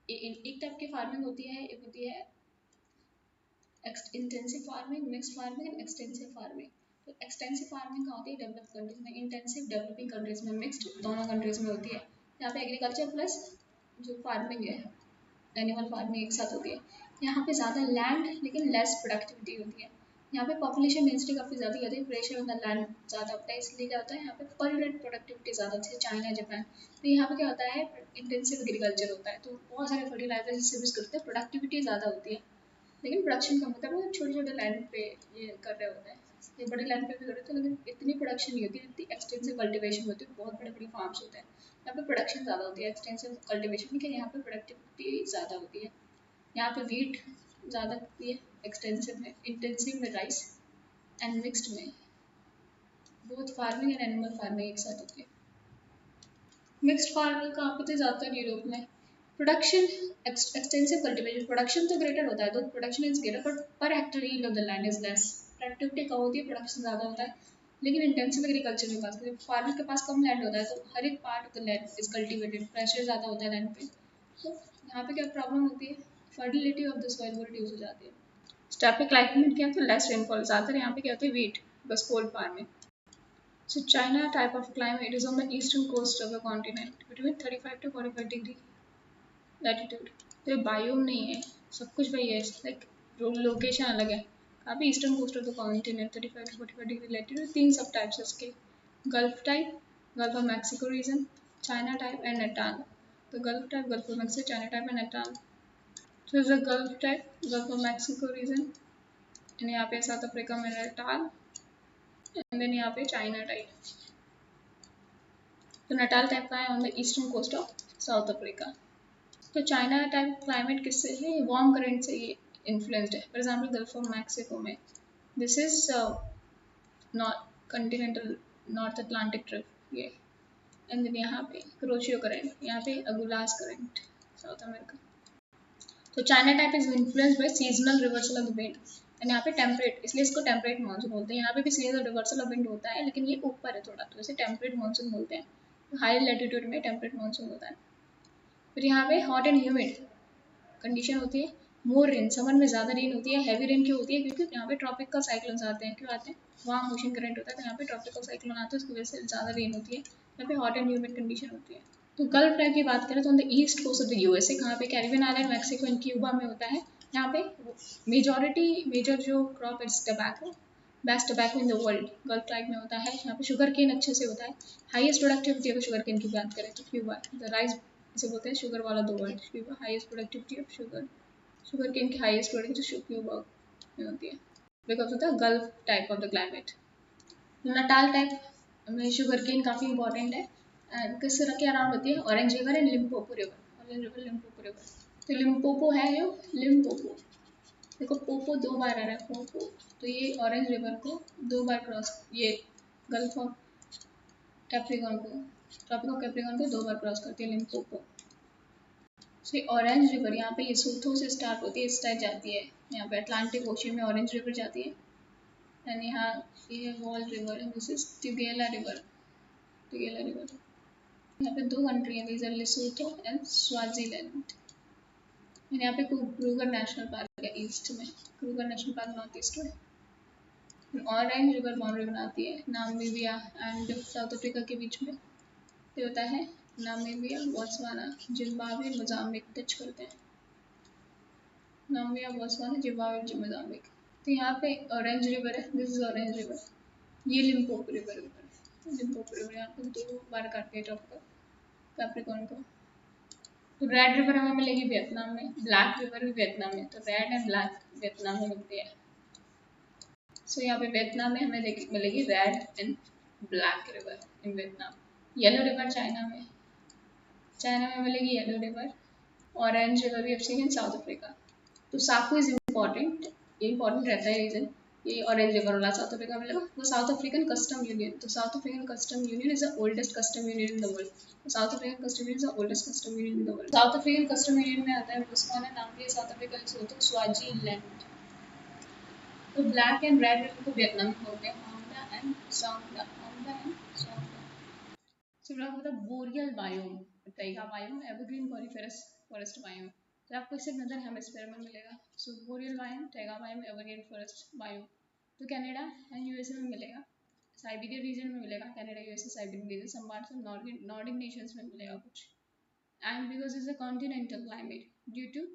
एक टाइप की फार्मिंग होती है, एक होती है intensive farming, mixed farming and extensive farming. तो एक्सटेंसिव फार्मिंग कहाँ होती है? डेवलप्ड कंट्रीज में, इंटेंसिव डेवलपिंग कंट्रीज में, मिक्स्ड दोनों कंट्रीज में होती है। यहाँ पे एग्रीकल्चर प्लस जो फार्मिंग है, एनिमल फार्मिंग एक साथ होती है। यहाँ पे ज़्यादा लैंड लेकिन लेस प्रोडक्टिविटी होती है। यहाँ पे पॉपुलेशन डेंसिटी काफ़ी ज़्यादा होती है, प्रेशर ऑन द लैंड ज़्यादा होता है, इसलिए क्या होता है यहाँ पे पर यूनिट प्रोडक्टिविटी ज़्यादा होती है, चाइना जापान। तो यहाँ पे क्या होता है, इंटेंसिव एग्रीकल्चर होता है, तो बहुत सारे फर्टिलाइजर से यूज़ करते हैं, प्रोडक्टिविटी ज़्यादा होती है लेकिन प्रोडक्शन कम होता है। वो छोटे छोटे लैंड पे ये कर रहे होते हैं, ये बड़े लैंड पे भी कर रहे थे लेकिन इतनी प्रोडक्शन नहीं होती, इतनी एक्सटेंसिव कल्टीवेशन होती है, बहुत बड़े बड़े फार्म्स होते हैं। यहाँ पे प्रोडक्शन ज़्यादा होती है एक्सटेंसिव कल्टीवेशन की, यहाँ पे प्रोडक्टिविटी ज़्यादा होती है। यहाँ पे वीट ज़्यादा होती है एक्सटेंसिव में, इंटेंसिव में राइस एंड मिक्स्ड में both farming and animal farming एक साथ होती है। मिक्स्ड फार्मिंग कहाँ पे थे? ज़्यादातर यूरोप में। प्रोडक्शन एक्सटेंसिव कल्टीवेशन, प्रोडक्शन तो ग्रेटर होता है, तो production is greater but per hectare yield of the land is less. Productivity कम होती है, प्रोडक्शन ज़्यादा होता है। लेकिन इंटेंसिव एग्रीकल्चर में बात करें, फार्मर के पास कम लैंड होता है तो हर एक part of the land is cultivated, pressure ज़्यादा होता है लैंड पे। तो यहाँ पे क्या प्रॉब्लम होती है? फर्टिलिटी ऑफ द सॉइल वो रिड्यूस हो जाती है। स्टेपिक क्लाइमेट क्या होता है? Less rainfall. ज़्यादातर यहाँ पे क्या होता है? वीट, बस cold farming. So China type of climate is on the eastern coast of the continent between 35 to 45 degree latitude. तो ये बायोम नहीं है, सब कुछ वही है, लाइक लोकेशन अलग है। काफ़ी eastern coast of the continent 35 to 45 degree latitude. तीन सब टाइप्स है इसके, gulf type, gulf of Mexico region, China type and Natal. तो gulf type, gulf of Mexico, China type and Natal. तो is the gulf type, gulf of Mexico region, and यहाँ पे South Africa में Natal, and then यहाँ पे China type. तो Natal type का है on the eastern coast of South Africa. तो चाइना टाइप क्लाइमेट किससे है? वार्म करंट से ये इन्फ्लुएंस्ड है। For example gulf of Mexico में this is north continental north Atlantic drift ये, एंड देन यहाँ पे क्रोशियो करंट, यहाँ पे अगुलास करंट साउथ अमेरिका। तो China type is influenced by seasonal reversal of the wind, and यहाँ पे temperate, इसलिए इसको टेम्परेट मानसून बोलते हैं। यहाँ पे भी सीजनल रिवर्सल ऑफ विंड होता है लेकिन ये ऊपर है थोड़ा, तो इसे टेम्परेट मानसून बोलते हैं। हाई लैटिट्यूड में टेम्परेट मानसून होता है। फिर यहाँ पे हॉट एंड ह्यूमिड कंडीशन होती है। मोर रेन, समर में ज़्यादा रेन होती है। हैवी रेन क्यों होती है? क्योंकि यहाँ पे ट्रॉपिकल साइक्लोन्स आते हैं। क्यों आते हैं? वहाँ ओशन करंट होता है तो यहाँ पे ट्रॉपिकल साइक्लोन आते हैं, उसकी वजह से ज़्यादा रेन होती है। यहाँ पे हॉट एंड ह्यूमिड कंडीशन होती है। तो गल्फ टाइप की बात करें तो on the east coast of the USA, कहाँ पे? Caribbean island, Mexico and Cuba में होता है। यहाँ पे मेजर जो crop is tobacco, best tobacco in the world gulf type में होता है। यहाँ पे शुगर केन अच्छे से होता है। हाईएस्ट प्रोडक्टिविटी अगर शुगर केन की बात करें तो क्यूबा, द राइस इसे बोलते हैं शुगर वाला the world, Cuba highest productivity of sugar cane की हाईएस्ट प्रोडक्टिविटी क्यूबा में होती है because of the gulf type of the climate. Natal type में शुगर केन काफ़ी इंपॉर्टेंट है, किस तरह के अराउंड होती है? Orange river and Limpopo river, orange river Limpopo river. तो लिम्पोपो है जो लिम्पोपो, देखो पोपो दो बार आ रहा है पोपो, तो ये ऑरेंज रिवर को दो बार क्रॉस, ये गल्फ ऑफ कैप्रिकॉर्न को, ट्रॉपिक ऑफ कैप्रिकॉर्न को दो बार क्रॉस करती है लिम्पोपो। सो ऑरेंज रिवर यहाँ पे लेसोथो से स्टार्ट होती है, इस टाइप जाती है, यहाँ पे अटलांटिक ओशन में ऑरेंज रिवर जाती है। एंड यहाँ ये वॉल रिवर है, this is Tugela river, Tugela river. यहाँ पे दो कंट्री है, these are Lesotho and Swaziland. यहाँ पे क्रूगर नेशनल पार्क है ईस्ट में, Kruger national park north east में। ऑरेंज रिवर बाउंड्री बनाती है नामीबिया एंड साउथ अफ्रीका के बीच में, ये होता है Namibia, Botswana, Zimbabwe, Mozambique touch करते हैं, नामीबिया, बोत्सवाना, जिम्बाब्वे, मोजाम्बिक। तो यहाँ पे ऑरेंज रिवर है, दिस इज ऑरेंज रिवर, ये लिम्पोपो रिवर, लिम्पोपो रिवर यहाँ पे दो बार काटते हैं ट्रॉपिकल कैप्रिकॉर्न को। तो रेड रिवर हमें मिलेगी वियतनाम में, ब्लैक रिवर भी वियतनाम में, तो रेड एंड ब्लैक वियतनाम में मिलती है। सो यहाँ पे वियतनाम में हमें मिलेगी red and black river in Vietnam. Yellow river China में, चाइना में मिलेगी येलो रिवर। ऑरेंज रिवर भी अब इन साउथ अफ्रीका। तो साकू इज इम्पॉर्टेंट, ये इम्पॉर्टेंट रहता है रीजन, ये ऑरेंज रिवर वाला साउथ अफ्रीका मिलेगा। वो साउथ अफ्रीकन कस्टम यूनियन, तो south African custom union is the oldest custom union in the world. South African custom union is the oldest custom union in the world. South African custom union में आता है Botswana, Namibia, south Africa, Lesotho, Swaziland. तो black and red river को Vietnam में बोलते हैं Honda and Songda, Honda and Songda. So we have the boreal biome, taiga biome, evergreen coniferous forest biome, तो आपको इससे नदर हेमिस्फीयर में मिलेगा। So boreal biome, taiga biome, evergreen forest biome तो कनाडा एंड यूएसए में मिलेगा। Siberia region में मिलेगा, Canada USA Siberian region, some parts of Nordic nations में मिलेगा कुछ। And because is a continental climate due to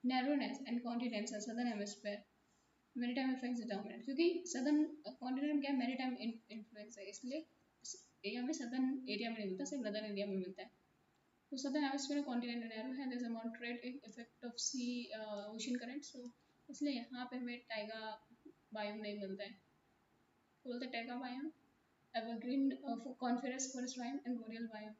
narrowness and continents are southern hemisphere maritime effects dominant, क्योंकि southern continent में क्या है, मैरीटाइम इन्फ्लुएंस है, इसलिए यहाँ पे सदर्न एरिया में नहीं मिलता, सिर्फ नदर्न एरिया में मिलता है। तो सदर्न हेमिस्फीयर कॉन्टिनेंट नैरो है, there is a moderate effect of sea ocean current, so इसलिए यहाँ पे हमें टाइगा बायोम नहीं मिलता है। तो बोलते हैं Tyga biome, evergreen coniferous forest biome and boreal biome.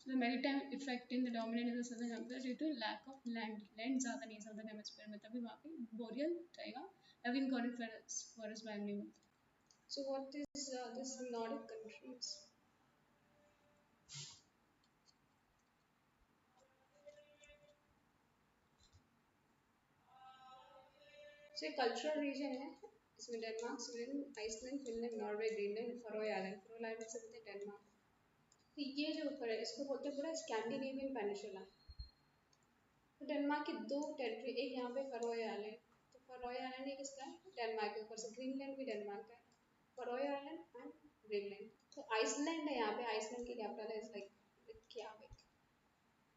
So the maritime effect in the dominant in the southern hemisphere due to lack of land. Land ज़्यादा नहीं है southern hemisphere में, तभी वहाँ पे boreal Tyga having coniferous forest biome नहीं मिलता। So what is this Nordic countries? So ये cultural region है, इसमें Denmark, Sweden, Iceland, Finland, Norway, Greenland, Faroe island, Faroe island से बोलते हैं डेनमार्क। तो ये जो ऊपर है इसको बोलते हैं पूरा स्कैंडिनेवियन पेनिनसुला। तो डेनमार्क की दो टेरिटरी, एक यहाँ पे फरोए आइलैंड, तो फरोए आइलैंड ये किसका है, डेनमार्क के ऊपर से, ग्रीनलैंड भी डेनमार्क का है, फरोए आइलैंड एंड ग्रीनलैंड। तो आइसलैंड है यहाँ पे, आइसलैंड की कैपिटल है लाइक रिक्याविक।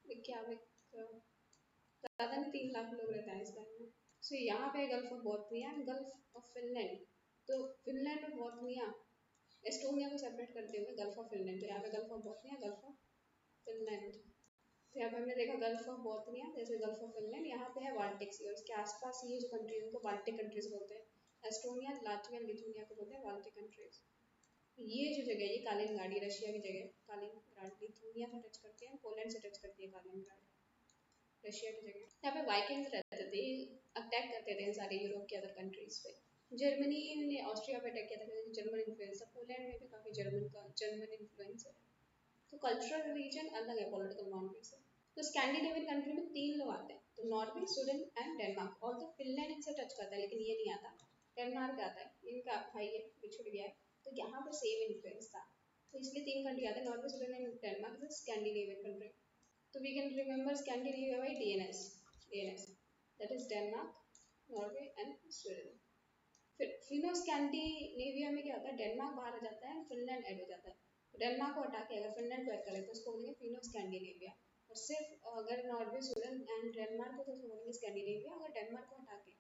रिक्याविक ज़्यादा नहीं, 3 लाख लोग रहते हैं आइसलैंड में। सो यहाँ पे gulf of Bothnia and gulf of Finland. तो फिनलैंड और बॉथनिया एस्टोनिया को सेपरेट करते हुए गल्फ ऑफ फिनलैंड, तो यहाँ पे gulf of Bothnia, gulf of Finland. तो यहाँ पे हमने देखा गल्फ ऑफ बॉथनिया, जैसे गल्फ ऑफ फिनलैंड, यहाँ पे है बाल्टिक सी और इसके आसपास ये जो कंट्रीज उनको बाल्टिक कंट्रीज बोलते हैं। एस्टोनिया, लातविया, लिथुनिया को बोलते हैं बाल्टिक कंट्रीज। ये जो जगह है ये कालिनग्राड, ये रशिया की जगह है कालिनग्राड, लिथुनिया से टच करती है, पोलैंड से टच करती है कालिनग्राड, रशिया की जगह। यहाँ पे वाइकिंग्स रहते थे, अटैक करते थे सारे यूरोप के अदर कंट्रीज पे। जर्मनी ने ऑस्ट्रिया पे अटैक किया था, जर्मन इन्फ्लुएंस है, पोलैंड में भी काफ़ी जर्मन इन्फ्लुएंस है। तो कल्चरल रीजन अलग है पॉलिटिकल बाउंड्री से। तो स्कैंडिनेवियन कंट्री में 3 लोग आते हैं, तो नॉर्वे, स्वीडन एंड डेनमार्क। और तो फिनलैंड इनसे टच करता है लेकिन ये नहीं आता, डेनमार्क आता है, इनका भाई है बिछुड़ गया है। तो यहाँ पर सेम इन्फ्लुएंस था, तो इसलिए 3 कंट्री आते हैं, Norway, Sweden and Denmark, Scandinavian country. तो we can remember Scandinavia by DNS, that is Denmark, Norway and Sweden. फिर फिनो स्कैंडिनेविया में क्या होता है, डेनमार्क बाहर आ जाता है, फिनलैंड ऐड हो जाता है। तो डेनमार्क को हटा के अगर फिनलैंड को ऐड करें तो उसको बोलेंगे फिनो स्कैंडिनेविया। और सिर्फ अगर नॉर्वे, स्वीडन एंड डेनमार्क को तो उसको बोलेंगे स्कैंडिनेविया, अगर डेनमार्क को हटा के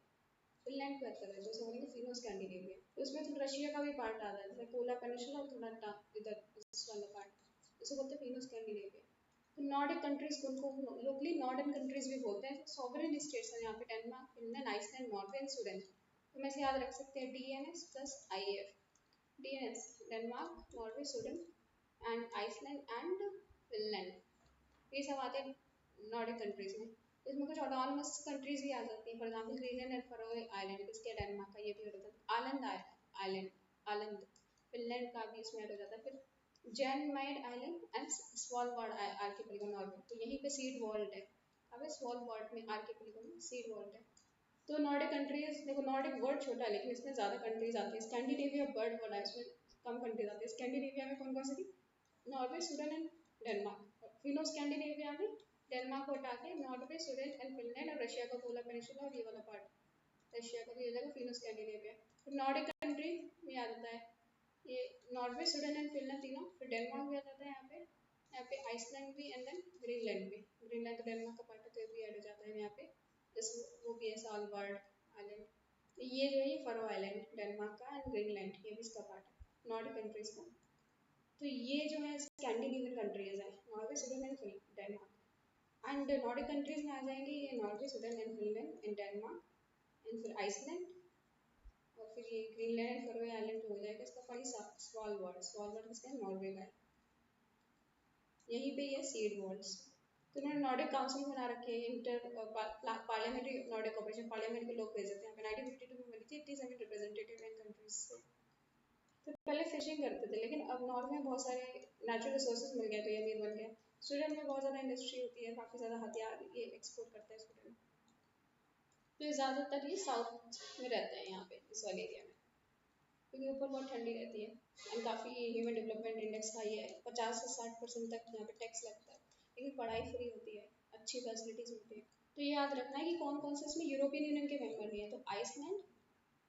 फिनलैंड को ऐड करें तो उसको बोलेंगे फिनो स्कैंडिनेविया। तो उसमें तो रशिया का भी पार्ट आता है, जैसे कोला पेनिनसुला और थोड़ा इधर इस वाला पार्ट, इसको बोलते हैं फिनो स्कैंडिनेविया। तो नॉर्डिक कंट्रीज को उनको लोकली नॉर्डर्न कंट्रीज भी बोलते हैं, सॉवरेन स्टेट्स हैं यहाँ पे, Denmark, Finland, Iceland, Norway and Sweden. तो मैं इसे याद रख सकते हैं DNS plus IF. DNS Denmark, Norway, Sweden and Iceland and Finland, ये सब आते हैं नॉर्डिक कंट्रीज में। इसमें कुछ ऑटोनमस कंट्रीज भी आ जाती हैं, for example Greenland and Faroe island, इसके डेनमार्क का ये भी हो जाता है। आइलैंड, आइलैंड फिनलैंड का भी इसमें हो जाता है। फिर Jain might island and Svalbard archipelago Norway, तो यहीं पे सीड वॉल्ट है। अब स्वालबार्ड में आर्किपेलागो में सीड वॉल्ट है। तो नॉर्डिक कंट्रीज देखो, नॉर्डिक वर्ड छोटा है लेकिन इसमें ज़्यादा कंट्रीज आती है। स्कैंडिनेविया बर्ड वर्ड है, इसमें कम कंट्रीज आती है। स्कैंडिनेविया में कौन कौन सी थी, Norway, Sweden and Denmark. Fino Scandinavia में डेनमार्क को हटा के नॉर्वे, स्वीडन एंड फिनलैंड और रशिया का पोलर पेनिनसुला और ये वाला पार्ट रशिया का, ये जगह फिनो स्कैंडिनेविया। फिर नॉर्डिक कंट्री में आ जाता है ये नॉर्वे, स्वीडन एंड फिनलैंड तीनों। फिर डेनमार्क भी आ जाता है यहाँ पे आइसलैंड भी एंड देन ग्रीनलैंड भी। ग्रीनलैंड तो डेनमार्क का पार्ट है तो ये भी ऐड हो जाता है यहाँ पे, जैसे वो भी है सॉलबार्ड आइलैंड। तो ये जो है ये फरो आइलैंड डेनमार्क का एंड ग्रीनलैंड ये भी इसका पार्ट है नॉर्डिक कंट्रीज का। तो ये जो है स्कैंडिनेवियन कंट्रीज है, Norway, Sweden and Denmark. And Nordic countries में आ जाएंगे ये Norway, Sweden and Finland and Denmark and फिर आइसलैंड और फिर ये ग्रीनलैंड एंड फरोए आइलैंड हो जाएगा इसका पार्ट। स्वालबार्ड, स्वालबार्ड किसका है, नॉर्वे का है, यहीं पे ये सीड वॉल्स। तो उन्होंने नॉर्डिक काउंसिल बना रखी है, inter parliamentary Nordic corporation, parliament के लोग भेजे थे यहाँ पे। 1952 में बनी थी, 87 रिप्रेजेंटेटिव इन कंट्रीज से। तो पहले फिशिंग करते थे लेकिन अब नॉर्थ में बहुत सारे नेचुरल रिसोर्सेज मिल गए तो ये अमीर बन गए। स्वीडन में बहुत ज़्यादा इंडस्ट्री होती है, काफ़ी ज़्यादा हथियार ये एक्सपोर्ट करता है स्वीडन। तो ज़्यादातर ये साउथ में रहते हैं यहाँ पे इस वाले एरिया में, क्योंकि ऊपर बहुत ठंडी रहती है एंड काफ़ी ह्यूमन डेवलपमेंट इंडेक्स हाई है, 50 से 60% तक यहाँ पे टैक्स लगता है। लेकिन पढ़ाई फ्री होती है, अच्छी फैसिलिटीज मिलती है। तो ये याद रखना है कि कौन कौन से इसमें यूरोपियन यूनियन के मेंबर नहीं है। तो आइसलैंड,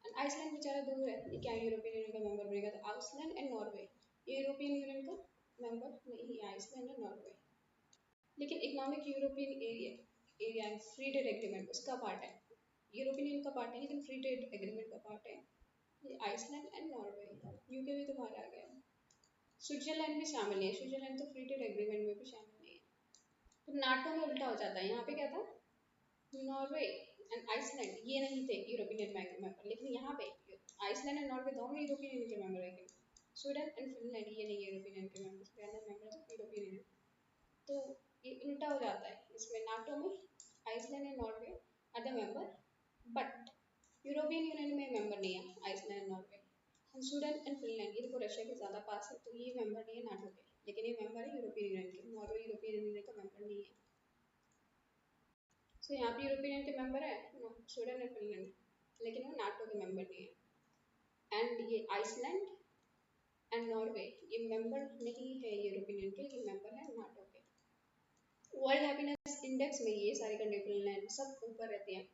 एंड आइसलैंड बेचारा दूर है, ये क्या यूरोपियन यूनियन का मेंबर बनेगा। तो आइसलैंड एंड नॉर्वे, ये यूरोपियन यूनियन का मेंबर नहीं है, आइसलैंड एंड नॉर्वे। लेकिन economic European area free trade agreement उसका पार्ट है, यूरोपियन यूनियन का पार्ट है लेकिन फ्री ट्रेड एग्रीमेंट का पार्ट है ये आइसलैंड एंड नॉर्वे। यूके भी तो बाहर आ गया, स्विट्जरलैंड भी शामिल है, स्विट्जरलैंड तो फ्री ट्रेड एग्रीमेंट में भी शामिल नहीं है। तो नाटो में उल्टा हो जाता है, यहाँ पे क्या था, नॉर्वे एंड आइसलैंड ये नहीं थे यूरोपियन मेंबर, लेकिन यहाँ पे आइसलैंड एंड नॉर्वे दोनों यूरोपियन यूनियन के मेंबर है। स्वीडन एंड फिनलैंड ये नहीं यूरोपियन यूनियन के मेंबर थे, यूरोपियन यूनियन। तो ये उल्टा हो जाता है, इसमें नाटो में Iceland and Norway are the member, but European union में मेंबर नहीं है Iceland and Norway. Sweden and Finland ये देखो रशिया के ज़्यादा पास है, तो ये मेंबर नहीं है नाटो के, लेकिन ये मेंबर है यूरोपियन यूनियन के। नॉर्वे यूरोपियन यूनियन का मेंबर नहीं है। सो यहाँ पे यूरोपियन यूनियन के मेंबर है स्वीडन एंड फिनलैंड, लेकिन वो नाटो के मेंबर नहीं है। एंड ये आइसलैंड एंड नॉर्वे ये मेंबर नहीं है यूरोपियन यूनियन के, लेकिन मेंबर है नाटो के। वर्ल्ड हैप्पीनेस इंडेक्स में ये सारी कंट्री फिनलैंड सब ऊपर रहती हैं।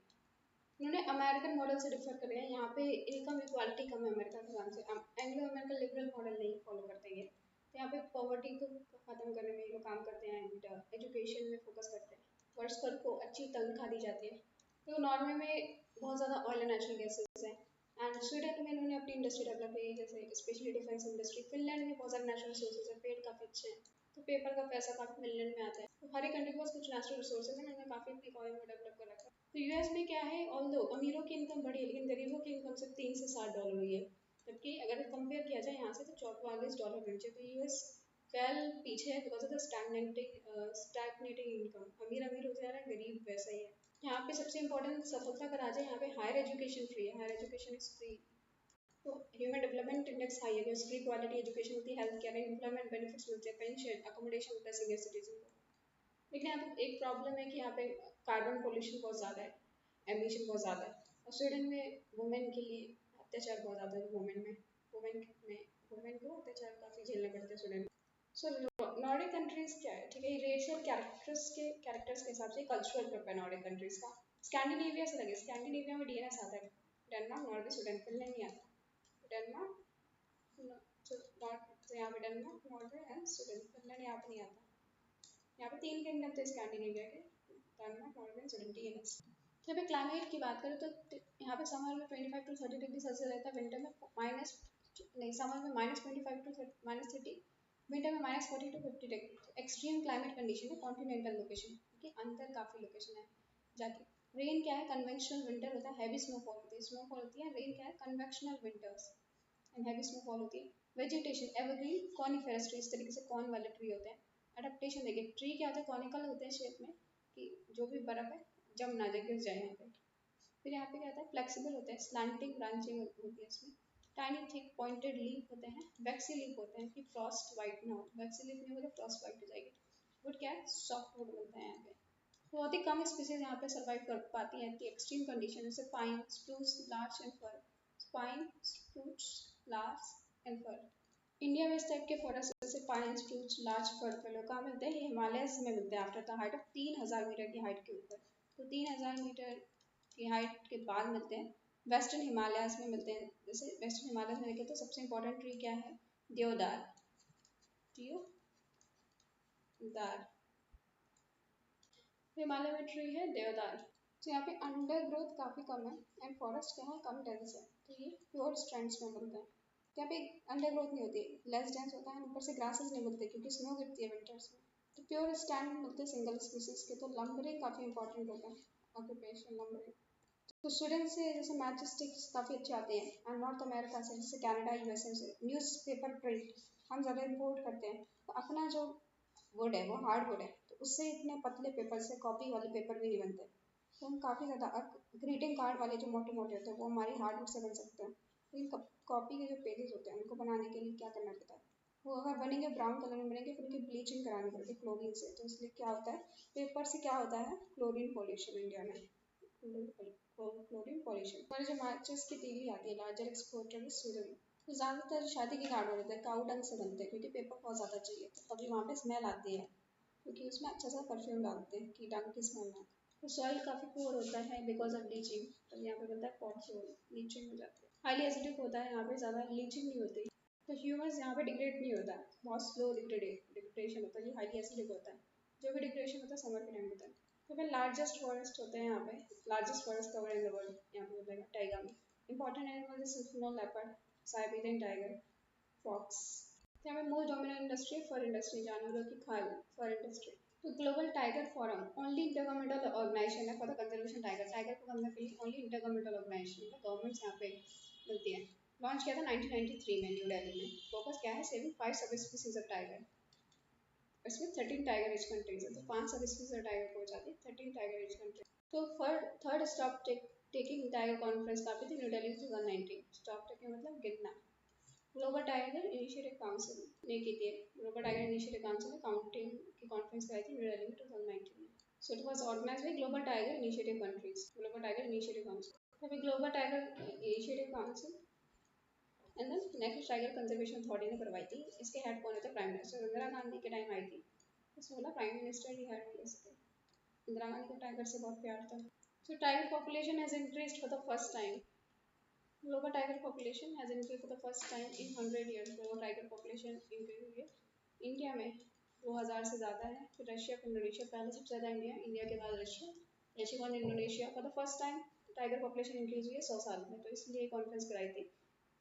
उन्होंने अमेरिकन मॉडल से डिफर कर रहे हैं, यहाँ पे इनकम इक्वालिटी कम है अमेरिका के नाम से, एंग्लो अमेरिकन लिबरल मॉडल नहीं फॉलो करते हैं। तो यहाँ पे पॉवर्टी को खत्म करने में ये लोग काम करते हैं एंड एजुकेशन में फोकस करते हैं, वर्कर्स को अच्छी तनख्वाह दी जाती है। तो नॉर्वे में बहुत ज़्यादा ऑयल एंड नेचुरल गैसेज हैं, एंड स्वीडन में इन्होंने अपनी इंडस्ट्री डेवलप की है, जैसे स्पेशली डिफेंस इंडस्ट्री। फिनलैंड में बहुत सारे नेचुरल रिसोर्सेज है, पेड़ काफ़ी अच्छे हैं, तो पेपर का पैसा काफ़ी फिनलैंड में आता है। तो हर एक कंट्री के पास कुछ नेचुरल रिसोर्सेज हैं, उन्होंने काफ़ी अपनी इकोनॉमी को डेवलप कर रखा है। तो यूएस में क्या है, ऑल्दो अमीरों की इनकम बढ़ी है, लेकिन गरीबों की इनकम सिर्फ 3 से 7 डॉलर हुई है। जबकि अगर कंपेयर किया जाए यहाँ से तो 44 डॉलर मिल जाए। तो यूएस वेल पीछे है because of the stagnating income, अमीर अमीर होते जा रहा है, गरीब वैसा ही है। यहाँ पे सबसे इंपॉर्टेंट सफलता का राज है, यहाँ पे हायर एजुकेशन फ्री है, हायर एजुकेशन इज फ्री। तो ह्यूमन डेवलपमेंट इंडेक्स हाई है, फ्री क्वालिटी एजुकेशन होती है, हेल्थ केयर एम्प्लॉयमेंट बेनिफिट्स मिलते हैं, पेंशन अकोमोडेशन होता है सीनियर सिटीजन को। लेकिन यहाँ पे एक प्रॉब्लम है कि यहाँ पे कार्बन पोल्यूशन बहुत ज़्यादा है, एमिशन बहुत ज़्यादा है। और स्वीडन में वुमेन के लिए अत्याचार बहुत ज़्यादा है, वुमेन को अत्याचार काफ़ी झेलने पड़ते हैं स्वीडन में। सो नॉर्डिक कंट्रीज क्या है, ठीक है, ये रेशियल कैरेक्टर्स के हिसाब से कल्चरल ग्रुप है नॉर्डिक कंट्रीज का। स्कैंडिनेविया से लगे, स्कैंडिनेविया में डीएनएस आता है, डेनमार्क नॉर्वे स्वीडन, फिनलैंड नहीं आता। डेनमार्क तो यहाँ पे Denmark Norway and Sweden, Finland यहाँ पे नहीं आता। यहाँ पे 3 किंगडम थे स्कैंडिनेविया के, डेनमार्क नॉर्वे स्वीडन, डीएनएस। जब मैं क्लाइमेट की बात करूँ तो यहाँ पे समर में 25 to 30 डिग्री सेल्सियस रहता है, विंटर में माइनस नहीं, समर में -25 to -30, विंटर में -40 to 50 degree. Extreme climate condition है, कॉन्टिनेंटल लोकेशन की अंतर काफ़ी लोकेशन है जाके। रेन क्या है, कन्वेंशनल विंटर होता है, हैवी स्नोफॉल होती है, रेन क्या है, conventional winters and heavy snowfall होती है। वेजिटेशन एवरग्रीन कॉनिफेरस ट्री, इस तरीके से कॉर्न वाले ट्री होते हैं। अडेप्टेशन देखिए, ट्री क्या होता है, कॉनिकल होते हैं शेप में, कि जो भी बर्फ है जम ना जाए, गिर जाए यहाँ पे। फिर यहाँ पे क्या होता है, फ्लेक्सिबल होते हैं, स्लैंटिंग ब्रांचिंग होती है इसमें। टाइनी थिक पॉइंटेड लीफ होते हैं, वैक्सी लीफ होते हैं कि फ्रॉस्ट वाइट ना हो, वैक्सी लीफ नहीं हो तो फ्रॉस्ट वाइट हो जाएगी। वुड क्या है, सॉफ्ट वुड मिलता है यहाँ पे। बहुत ही कम स्पीसीज यहाँ पे सर्वाइव कर पाती हैं इतनी एक्सट्रीम कंडीशन, जैसे pine, spruce, larch and fir. Pine, spruce, larch and fir. India में इस टाइप के फॉरेस्ट जैसे पाइन, स्प्रूस, लार्च, फर पेड़ कहाँ मिलते हैं, ये हिमालयस में मिलते हैं after the height of 3000 metre की हाइट के ऊपर। तो 3000 मीटर की हाइट के बाद मिलते हैं। वेस्टर्न हिमालयाज में मिलते हैं, जैसे वेस्टर्न हिमालयाज में देखें तो सबसे इंपॉर्टेंट ट्री क्या है, देवदार, देवदार हिमालय में ट्री है देवदार। तो यहाँ पे अंडर ग्रोथ काफ़ी कम है एंड फॉरेस्ट क्या है, कम डेंस है, तो ये प्योर स्ट्रैंड्स में मिलते हैं। यहाँ पे अंडर ग्रोथ नहीं होती, लेस डेंस होता है, ऊपर से ग्रासेस नहीं मिलते क्योंकि स्नो गिरती है विंटर्स में। तो प्योर स्टैंड मिलते हैं सिंगल स्पीसीज के। तो लंबरिंग काफ़ी इंपॉर्टेंट होता है, ऑक्यूपेशन लंबरिंग। तो स्वीडन से जैसे मैचस्टिक्स काफ़ी अच्छे आते हैं, और नॉर्थ अमेरिका से जैसे कनाडा, यूएसए से न्यूज़पेपर प्रिंट हम ज़्यादा इम्पोर्ट करते हैं। तो अपना जो वुड है वो हार्ड वुड है, तो उससे इतने पतले पेपर से कॉपी वाले पेपर भी नहीं बनते। तो हम काफ़ी ज़्यादा ग्रीटिंग कार्ड वाले जो मोटे मोटे होते हैं वो हमारी हार्ड वुड से बन सकते हैं। लेकिन कॉपी के जो पेजेस होते हैं उनको बनाने के लिए क्या करना पड़ता है, वो अगर बनेंगे ब्राउन कलर में बनेंगे फिर उनकी ब्लीचिंग करानी पड़ती है क्लोरीन से। तो इसलिए क्या होता है, पेपर से क्या होता है, क्लोरीन पॉल्यूशन इंडिया में, क्लोरीन पॉल्यूशन। हमारे जो मैचेस की तीली आती है, लार्जर एक्सपोर्टर स्वीडन। तो ज़्यादातर शादी के कार्ड होते हैं काऊ डंग से बनते हैं, क्योंकि पेपर बहुत ज़्यादा चाहिए, तो तभी वहाँ पे स्मेल आती है। क्योंकि उसमें अच्छा सा परफ्यूम डालते हैं कीटाणु की स्मेल में। तो सॉइल काफ़ी पुअर होता है बिकॉज ऑफ लीचिंग, तो यहाँ पे बनता है पॉट सॉइल, लीचिंग हो जाती है। हाईली एसिडिक होता है, यहाँ पे ज़्यादा लीचिंग नहीं होती, तो ह्यूमस यहाँ पे डिग्रेड नहीं होता, बहुत स्लो डिग्रेडेशन होता है, ये हाईली एसिडिक होता है। जो भी डिग्रेडेशन होता है समर के टाइम होता है। तो फिर लार्जेस्ट फॉरेस्ट होते हैं यहाँ पे, largest forest cover in the world यहाँ पे बताएगा टाइगा में। इंपॉर्टेंट एनिमल जैसे snow leopard, Siberian tiger, fox. यहाँ पे मोस्ट डोमिनेंट इंडस्ट्री है फर इंडस्ट्री, जानवरों की खाल, फर इंडस्ट्री। तो global tiger forum only intergovernmental organisation है for the conservation tiger, tiger को करने के लिए ओनली इंटरगवर्नमेंटल ऑर्गेनाइजेशन है, गवर्नमेंट्स यहाँ पे मिलती है। लॉन्च किया था 1993 में न्यू दिल्ली में। फोकस क्या है, saving 5 sub species of tiger. इसमें 13 टाइगर रिच कंट्रीज है, तो 5 सब स्पीसीज ऑफ टाइगर को जाती है 13 टाइगर रिच कंट्रीज। तो for third stop taking tiger conference काफी थी न्यू दिल्ली 2019। स्टॉप टेकिंग मतलब गिनना। ग्लोबल टाइगर इनिशिएटिव काउंसिल ने की थी, ग्लोबल टाइगर इनिशिएटिव काउंसिल ने काउंटिंग की कॉन्फ्रेंस कराई थी न्यू दिल्ली में 2019 में। So it was organised by global tiger initiative countries, global tiger initiative council. अभी global tiger initiative council and then national tiger conservation authority ने करवाई थी। इसके हेड कौन थे, प्राइम मिनिस्टर इंदिरा गांधी के टाइम आई थी, इसमें बोला प्राइम मिनिस्टर ही हेड होंगे इसके। इंदिरा गांधी को टाइगर से बहुत प्यार था। So tiger population has increased for the first time, global tiger population has increased for the first time in 100 years। global tiger population increase हुई है इंडिया में 2000 से ज़्यादा है। फिर रशिया, फिर इंडोनेशिया, पहले सबसे ज़्यादा इंडिया, इंडिया के बाद रशिया, रशिया के बाद Indonesia. For the first time tiger population increase हुई है 100 साल में, तो इसलिए कॉन्फ्रेंस कराई थी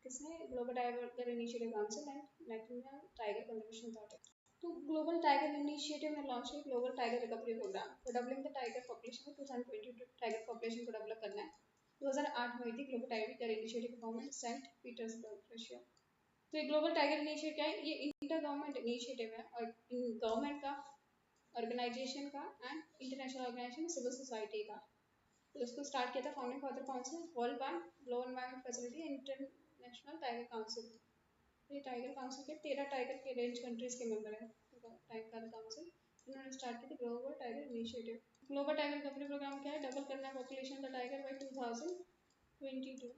किसने, global tiger initiative council and national tiger conservation authority. तो ग्लोबल टाइगर इनिशिएटिव ने लॉन्च किया global tiger recovery programme for doubling the tiger population. 2022 tiger population को डेवलप करना है। 2008 में हुई थी global tiger initiative government Saint Petersburg Russia. तो ये ग्लोबल टाइगर इनिशिएटिव क्या है, ये इंटर गवर्नमेंट इनिशिएटिव है और गवर्नमेंट का, ऑर्गेनाइजेशन का and international organisation civil society का। तो इसको स्टार्ट किया था फाउंडिंग फादर कौन से, world bank, global environment facility, international tiger council. ये टाइगर काउंसिल के 13 टाइगर के रेंज कंट्रीज के मेंबर है टाइगर काउंसिल। इन्होंने स्टार्ट की थी global tiger initiative. Global tiger recovery programme क्या है, डबल करना है पॉपुलेशन द टाइगर बाय 2022।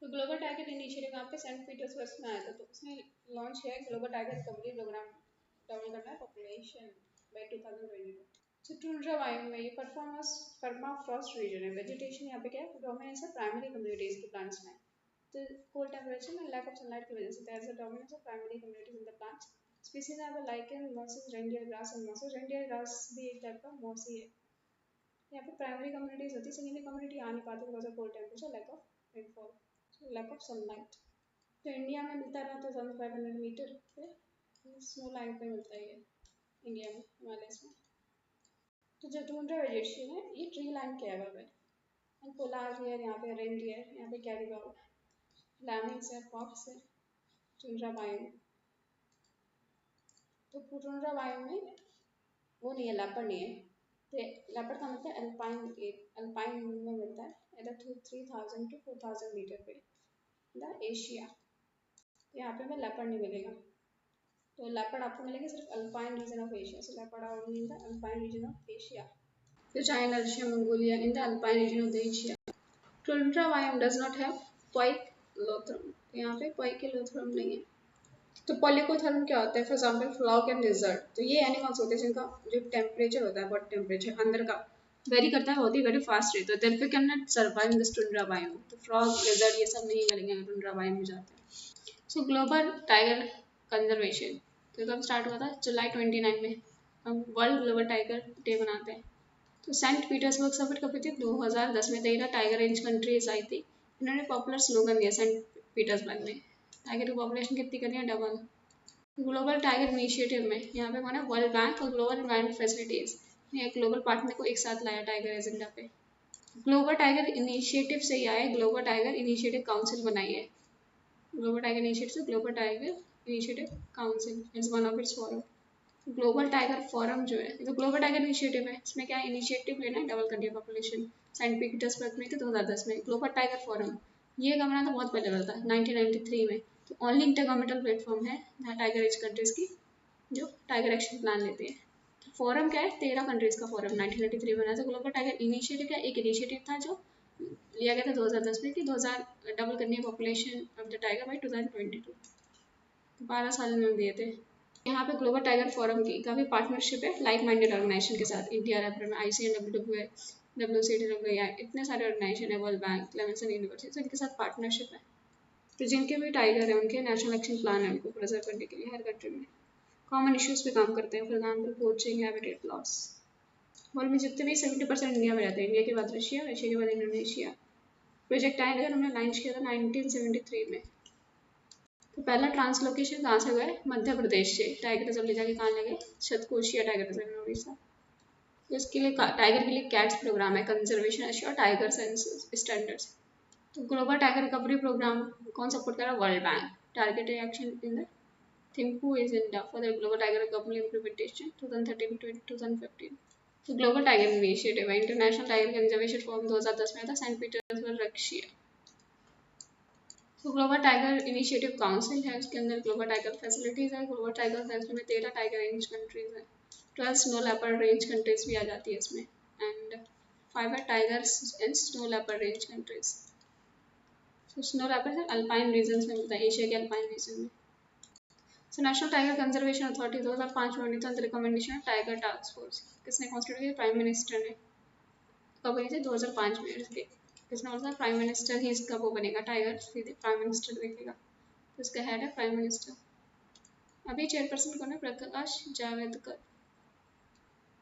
तो ग्लोबल टाइगर इनिशिएटिव यहाँ पे सेंट पीटर्सबर्ग में आया था, तो उसने लॉन्च किया global tiger recovery programme, double करना है पॉपुलेशन बाय 2022। तो टुंड्रा वायु में ये परमाफ्रॉस्ट रीजन है, वेजिटेशन यहाँ पे क्या है, डोमिनेंस है प्राइमरी कम्युनिटीज के प्लांट्स में। तो कोल्ड टेम्परेचर में लैक ऑफ सनलाइट की वजह से there is a dominance of primary communities in the plants. Species are lichen, mosses, reindeer grass and mosses. Reindeer grass भी एक टाइप का मॉसी है। यहाँ पे प्राइमरी कम्युनिटीज होती है, सेकेंडरी कम्युनिटी आ नहीं पाती because of cold temperature, lack of rainfall, lack of sunlight. तो इंडिया में मिलता है तो 1500 मीटर पे स्नो लाइन पे मिलता है ये इंडिया में, हिमालय में। तो जो टुंड्रा वेजिटेशन है ये ट्री लाइन के अबव है। एंड पोलार डियर, यहाँ पे रेनडियर, यहाँ पे कैरिगल, लैमिंग्स है, फॉक्स है, टुंड्रा बायोम। तो टुंड्रा बायोम में वो नहीं है, लेपर्ड नहीं है। तो लेपर्ड का मतलब अल्पाइन, अल्पाइन में मिलता है एट 3000 to 4000 मीटर पे द एशिया। तो यहाँ पे हमें लेपर्ड नहीं मिलेगा, तो लेपर्ड आपको मिलेगा सिर्फ alpine region of Asia. So leopard are only in the alpine region of Asia. तो China, Russia, Mongolia in the alpine region of the Asia. Tundra biome does not have poikilotherm, यहाँ पे पोइकिलोथर्म नहीं है। तो पॉलीकोथर्म क्या होता है, for example frog and lizard. तो ये एनिमल्स होते हैं जिनका जो टेम्परेचर होता है, बॉडी टेम्परेचर अंदर का वेरी करता है, बहुत ही वेरी फास्ट रहता है, therefore can not survive in this tundra biome. तो फ्रॉग, लिजर्ड ये सब नहीं मिलेंगे अगर टुंड्रा बायोम में जाते हैं। सो ग्लोबल टाइगर कंजर्वेशन तो कब स्टार्ट हुआ था, जुलाई 29 में हम वर्ल्ड ग्लोबल टाइगर डे मनाते हैं। तो सेंट पीटर्सबर्ग समिट कब हुई थी, 2010 में। 13 टाइगर रेंज कंट्रीज आई थी। इन्होंने पॉपुलर स्लोगन दिया सेंट पीटर्सबर्ग में, टाइगर की पॉपुलेशन कितनी करनी है, डबल। ग्लोबल टाइगर इनिशिएटिव में यहाँ पे कौन है, वर्ल्ड बैंक और ग्लोबल एनवायरमेंट फैसिलिटीज ने ग्लोबल पार्टनर को एक साथ लाया टाइगर एजेंडा पे। ग्लोबल टाइगर इनिशिएटिव से ही आया, ग्लोबल टाइगर इनिशिएटिव काउंसिल बनाई है। ग्लोबल टाइगर इनिशिएटिव से global tiger initiative council is one of its forum. Global tiger forum जो है, तो ग्लोबल टाइगर इनिशिएटिव है, इसमें क्या इनिशिएटिव लेना है, डबल करनी है पॉपुलेशन। सेंट पीटर्सबर्ग में थे 2010 में। ग्लोबल टाइगर फोरम ये कब बना था, बहुत पहले बना था 1993 में। तो ओनली इंटरगवर्नमेंटल प्लेटफॉर्म है जहाँ टाइगर रिच कंट्रीज की जो टाइगर एक्शन प्लान लेते हैं। फोरम क्या है, 13 कंट्रीज का फोरम 1993 में बना था। ग्लोबल टाइगर इनिशिएटिव क्या, एक इनिशिएटिव था जो लिया गया था 2010 में कि 2000 डबल करनी है population of the tiger by 2022। 12 साल में दिए थे। यहाँ पे ग्लोबल टाइगर फोरम की काफ़ी पार्टनरशिप है लाइक माइंडेड ऑर्गेनाइजेशन के साथ, इंडिया रेफर में ICN, WCT, इतने सारे ऑर्गेनाइजेशन है, वर्ल्ड बैंक, क्लेमेंसन यूनिवर्सिटी, तो इनके साथ पार्टनरशिप है। तो जिनके भी टाइगर है उनके नेशनल एक्शन प्लान है उनको प्रिजर्व करने के लिए हर कंट्री में। कॉमन इश्यूज पे काम करते हैं, for example poaching, habitat loss. World में जितने भी 70% इंडिया में रहते हैं, इंडिया के बाद रशिया, रशिया के बाद इंडोनेशिया। प्रोजेक्ट टाइगर हमने लॉन्च किया था 1973 में। तो पहला ट्रांसलोकेशन कहाँ से हुआ है? मध्य प्रदेश से। टाइगर रिजर्व ले जाके कहाँ लगे? सतकोशिया टाइगर रिजर्व में, उड़ीसा। तो इसके लिए टाइगर के लिए कैट्स प्रोग्राम है, कंजर्वेशन एश्योर टाइगर स्टैंडर्ड्स। तो ग्लोबल टाइगर रिकवरी प्रोग्राम कौन सपोर्ट कर रहा है? World bank. Targeted action in the Thimphu is India for the global tiger recovery implementation 2013 to 2015। तो ग्लोबल टाइगर इनिशिएटिव है, इंटरनेशनल टाइगर कंजर्वेशन फोरम 2010 में था, Saint Petersburg, Russia. तो ग्लोबल टाइगर इनिशिएटिव काउंसिल है, उसके अंदर ग्लोबल टाइगर फैसिलिटीज है। Global tiger facility में 13 टाइगर रेंज कंट्रीज है, 12 स्नो लेपर्ड रेंज कंट्रीज भी आ जाती है इसमें, and 5 tigers and snow leopard range countries. तो स्नो लेपर्ड अल्पाइन रीजन में मिलता है, एशिया के अल्पाइन रीजन में। So national tiger conservation authority 2005 में बनी थी, रिकमेंडेशन टाइगर टास्क फोर्स। किसने कॉन्स्टिट्यूट किया? प्राइम मिनिस्टर ने। कब बनी थी? 2005 में। किसने बोला था? प्राइम मिनिस्टर ही इसका वो बनेगा, टाइगर सीधे प्राइम मिनिस्टर देखेगा, तो इसका हेड है प्राइम मिनिस्टर। अभी चेयरपर्सन कौन है? Prakash Javadekar.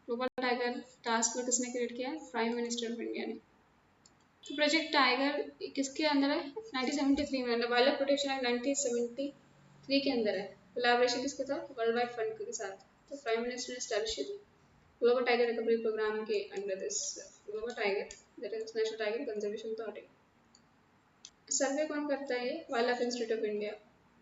Global tiger task force किसने क्रिएट किया है? प्राइम मिनिस्टर ऑफ इंडिया ने। तो प्रोजेक्ट टाइगर किसके अंदर है? 1973 में, वाइल्ड लाइफ प्रोटेक्शन एक्ट 1973 के अंदर है। कोलैबोरेशन किसके साथ? वर्ल्ड वाइड फंड के साथ। तो प्राइम मिनिस्टर ने establish global tiger recovery programme के under this global tiger, that is national tiger conservation authority. Survey कौन करता है? ये wildlife institute of India.